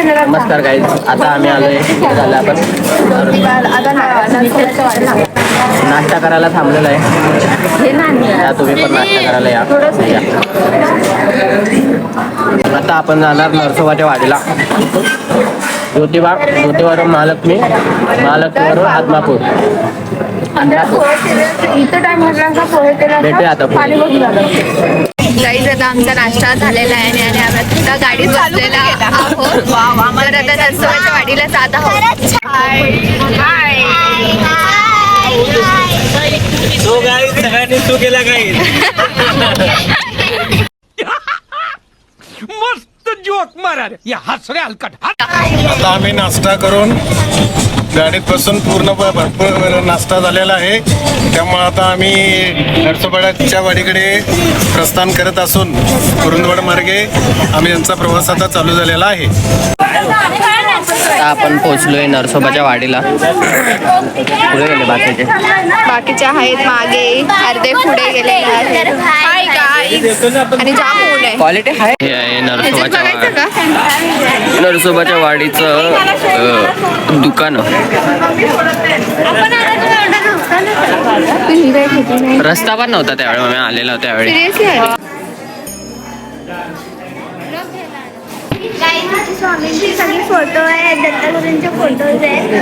नमस्कार गाईज, आता आम्ही आलोय झालं आपण नाश्ता करायला थांबलेला आहे. तुम्ही पण नाश्ता करायला या. आता आपण जाणार नरसोबाच्या वाडीला. ज्योतिबावरून महालक्ष्मीवरून आदमापूर. भेटूया आता गाईज. आता आमचा नाश्ता झालेला आहे आणि आम्ही आता गाडीत बसलेला आहोत. तर आता नरसोबाच्या वाडीला जात आहोत. सगळ्यांनी तू केला गाईज. मस्त जोक मारा या हसरे हलकट. आता आम्ही नाश्ता करून गाडीत बसून पूर्ण भरपूर नाश्ता झालेला आहे. त्यामुळे आता आम्ही नरसोबाच्या वाडीकडे प्रस्थान करत असून कुरुंदवाड मार्गे आम्ही यांचा प्रवास आता चालू झालेला आहे. आपण पोहोचलोय नरसोबाच्या वाडीला. पुढे गेले बाकीचे आहेत मागे, अर्धे पुढे गेलेले आहेत. आणि जाम ऊन आहे. क्वालिटी आहे. हे आहे नरसोबाच्या वाडीचं दुकान. रस्ता पण नव्हता त्यावेळी आम्ही आलेला त्यावेळी. स्वामींची सगळी फोटो आहे, दत्तगुरूंचे फोटोज आहेत.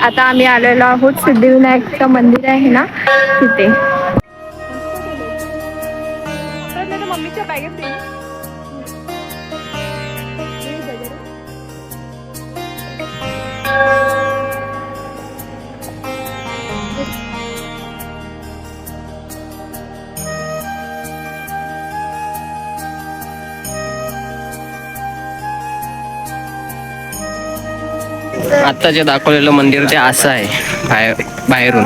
आता आम्ही आलेलो आहोत सिद्धिविनायकचं मंदिर आहे ना तिथे. आता जे दाखवलेलं मंदिर ते असं आहे बाहेरून.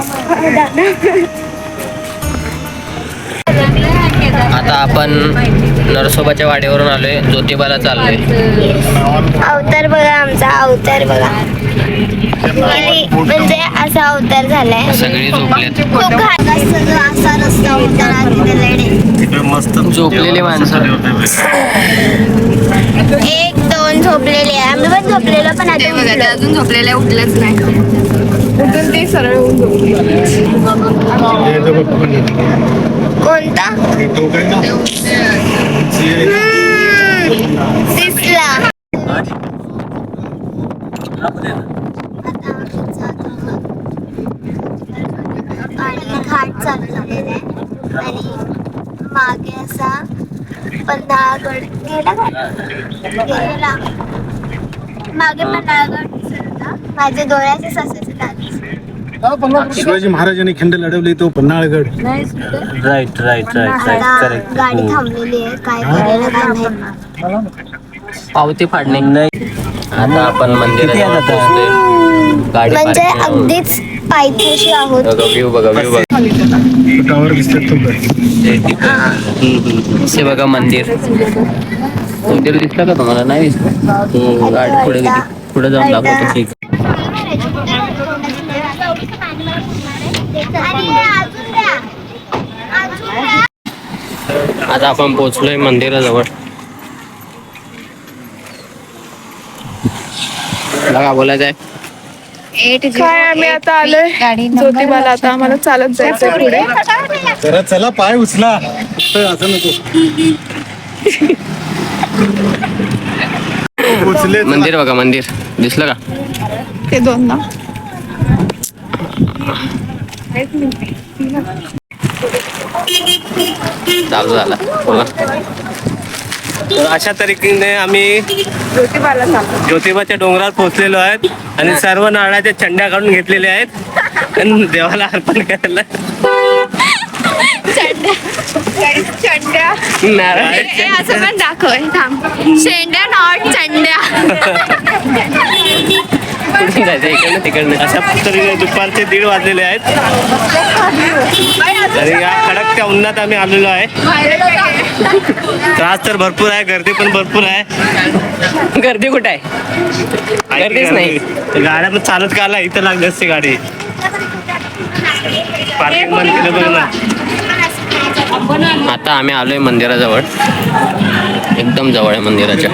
आता आपण नरसोबाच्या वाडीवरून आलोय, ज्योतिबाला चाललोय. अवतार बघा, आमचा अवतार बघा. म्हणजे असा अवतार झालाय. सगळी झोपलेत. खूप घाट असतं, असा रस्ता होता मस्त झोपलेली माणसं. 1-2 झोपलेले आहे. आम्ही पण झोपलेलो, पण आता बघा ते अजून झोपलेले उठलंच नाही. उठून ते सरळ होऊन कोणता दिसला. आणि घाट चालू झालेला आहे आणि मागे असा पन्हाळगड गेलेला. मागे पन्हाळगड दिसत होता. माझ्या डोळ्याचे असायचे दात. शिवाजी महाराजांनी खिंड लढवली तो पन्हाळगड. राईट. गाडी थांबलेली आहे, काय करायला काय माहित. पावती फाडणे नाही. आता आपण मंदिरात पोहोचलोय. गाडी म्हणजे अगदीच पायथ्याशी आहोत. व्ह्यू बघा. टावर दिसतात तो. हे बघा मंदिर दिसलं का तुम्हाला? नाही दिसलं. गाडी पुढे गेली, पुढे जाऊन दाखवतो. ठीक. आता आपण पोहोचलोय मंदिराजवळ. का बोलायचं आहे? काय आम्ही आता आलोय ज्योतिबाला. आता आम्हाला चालत जायचंय पुढे. जरा चला, पाय उचला. असं नको. उचले. मंदिर बघा, मंदिर दिसलं का? ते 2 ना. चालू झाला. बोला. तर अशा तरीकेने आम्ही ज्योतिबाला चालतो. ज्योतिबाच्या डोंगरात पोहोचलेलो आहेत आणि सर्व नारळाच्या चंड्या काढून घेतलेल्या आहेत आणि देवाला अर्पण करायला. चंड्या नारळ असं पण दाखव. थांब. शेंड्या नॉट चंड्या. कुठून जायचं इकडनं तिकडनं. अशा पद्धतीने दुपारचे 1:30 वाजलेले आहेत आणि या कडकच्या उन्हात आम्ही आलेलो आहे. त्रास तर भरपूर आहे, गर्दी पण भरपूर आहे. गर्दी कुठे आहे? गर्दीच नाही. गाड्या पण चालत का आला, इथं लागली असते गाडी. पार्किंग बंद केलं बघ ना. आता आम्ही आलोय मंदिराजवळ, एकदम जवळ आहे मंदिराच्या.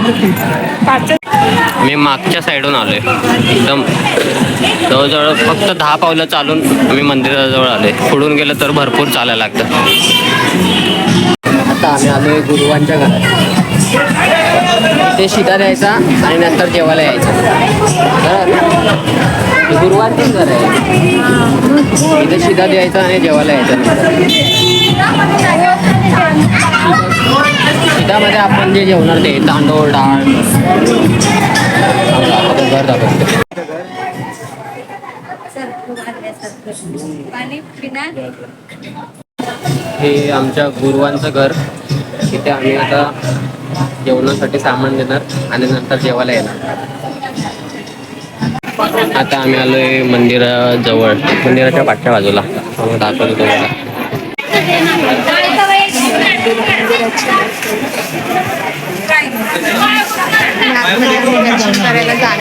मी मागच्या साईडून आलोय, एकदम जवळजवळ फक्त 10 पावलं चालून आम्ही मंदिराजवळ आलोय. पुढून गेलं तर भरपूर चालायला लागतं. आता आम्ही आलोय गुरुवांच्या घरात. ते शिदा द्यायचा आणि नंतर जेवायला यायचं. गुरुवारचीच घर आहे. इथे शिदा द्यायचा आणि जेवायला यायचं. शिदामध्ये आपण जे जेवणार ते तांदूळ, डाळ. घर दाखवतो. हे आमच्या गुरुवांचं घर. इथे आम्ही आता जेवणासाठी सामान देणार आणि नंतर जेवायला येणार. आता आम्ही आलोय मंदिराजवळ, मंदिराच्या पाठच्या बाजूला. दाखवतो तुम्हाला.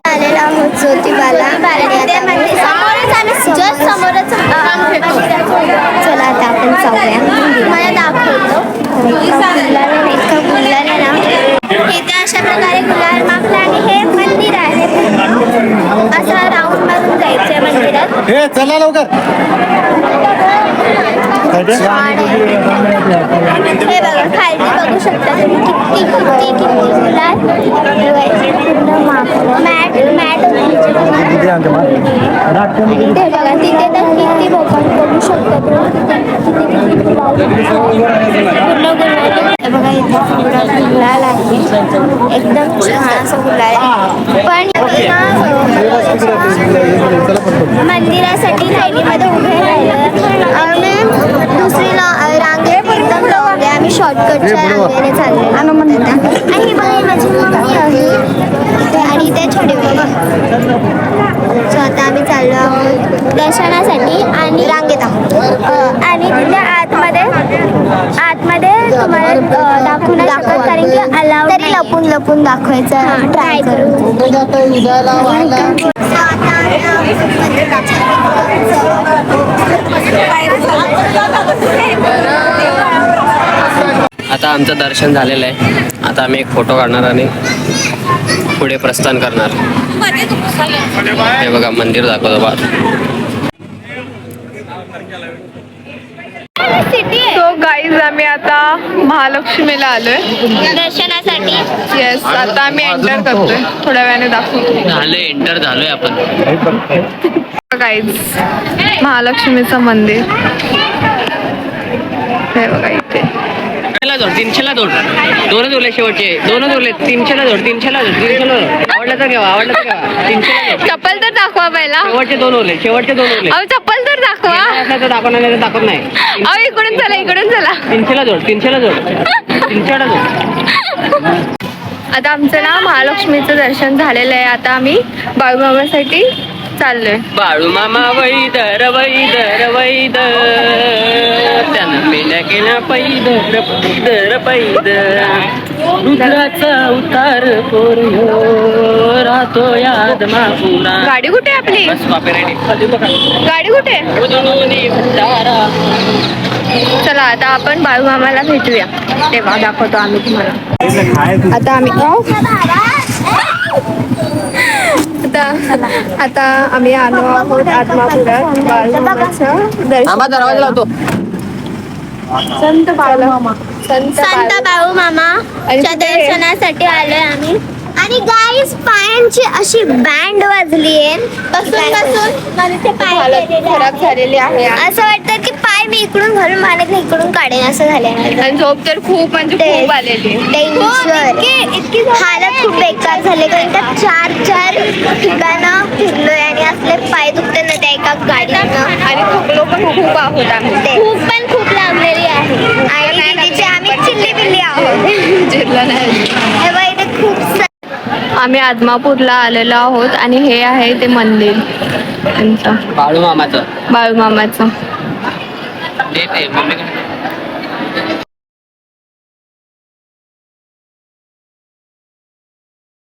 आलेलो आहोत ज्योतिबाला. जस्ट समोरच. चला आता आपण जाऊया. मला दाखवतो इतकं गुलाल ना. इथे अशा प्रकारे गुलाल मागला आणि हे मंदिर आहे. असं राऊंड मारून जायचंय मंदिरात. चला लवकर. हे बघा खाली बघू शकता तुम्ही किती गुलाल. पूर्ण मॅट हे बघा तिथे तर किती लोकांना बघू शकता. हे बघा इथे पूर्ण गुलाल आहे. एकदम छान असं गुलाल आहे. पण मंदिरासाठी लाईनीमध्ये उभे राहिलं आणि दुसरी रांगेत एकदम लावले. आम्ही शॉर्टकटच्या रांगेने चालले आणि बघा माझी मम्मी आहे आणि ते छोटे बघा. सो आता आम्ही चाललो आहोत दर्शनासाठी आणि रांगेत आहोत. आणि तिथे आतमध्ये तुम्हाला दाखवून दाखवत कारण की अलाउड तरी लपून दाखवायचं ट्राय करू. आता आमचं दर्शन झालेलं आहे. आता आम्ही एक फोटो काढणार आणि पुढे प्रस्थान करणार. हे बघा मंदिर दाखवतो बा. सो गाईज आम्ही आता महालक्ष्मीला आलोय दर्शनासाठी. येस, आता आम्ही एंटर करतोय. थोड्या वेळाने दाखवतो. झालं, एंटर झालोय आपण. गाईज महालक्ष्मीचं मंदिर हे बघा इथे. 300ला जोड. 2च उरले शेवटचे. 2च उरले. 300ला जोड. 300ला जोड. आवडलं तर घ्यावा. 300ला जोड. चप्पल तर दाखवा पहिला. शेवटचे 2 उरले. अहो चप्पल तर दाखवा. दाखवत नाही. अहो इकडून चला. 300ला जोड. 300ला जोड. आता आमचं ना महालक्ष्मीचं दर्शन झालेलं आहे. आता आम्ही बाळूमामासाठी चाललोय. बाळू मामा वैदर त्यानं पेल्या केल्या पैदर रुद्राचा उतार राहतो याद मापुरा. गाडी कुठे आहे आपली? गाडी कुठे? चला आता आपण बाळूमामाला भेटूया, तेव्हा दाखवतो आम्ही तुम्हाला. आता आम्ही आता आम्ही आलो आहोत आत्मापुरात बाळूमामाचं दर्शन. लावतो. संत बाळूमामा च्या दर्शनासाठी आलोय आम्ही. आणि गाईस पायांची अशी बँड वाजली आहे खराब झालेली आहे. असं वाटतं की पाय मी इकडून घालून मानत नाही इकडून काढेन असं झालंय. आणि झोप तर खूप म्हणजे खूप आलेली. इतकी हालत खूप बेकार झाले कारण का 4 ठिकाणं फिरलोय आणि असले पाय दुखते ना त्या एका गाडीनं. आणि थकलो पण खूप आहोत आम्ही. खूप पण खूप लागलेली आहे आणि तिथे आम्ही चिल्ली बिल्ली आहोत. जिरलं नाही. हे बघ इथे खूप आम्ही आदमापूरला आलेलो आहोत आणि हे आहे ते मंदिर त्यांचं बाळू मामाचं बाळूमामाचं. ते मम्मीकडे